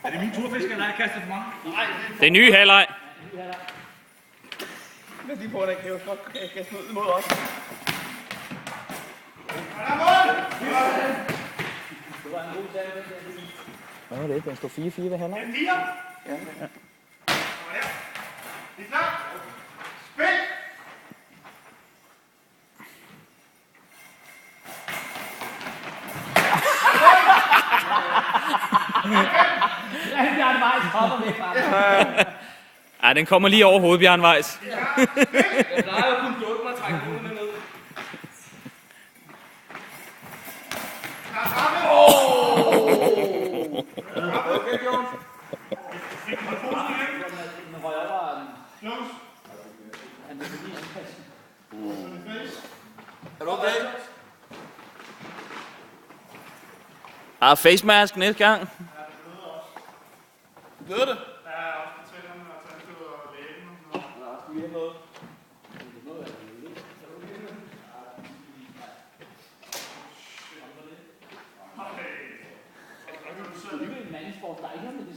Er det min turfisk, eller har jeg kastet for mange? Nej. Det er nye halvleg. Hvis de får den, kan jo godt kaste ud mod os. Hvad var det? Den stod 4-4 ved halvleg. En 4? Ja. Kommer her. Vi er klar. Spil! Bjarne Weiss hopper væk fra. Ja, den kommer lige over hovedet, Bjarne Weiss. Jeg plejer jo kun hjulpet mig at trække hovedene ned. Okay, Jones. Den røg over den. Jones. Han vil lige anpasse. Er du okay? Face mask næste gang. Ved det? Ja, også på tænderne og tandstød og lægen og sådan noget. Ja, skal vi have noget? Det er en mandsport, der er ikke noget med det.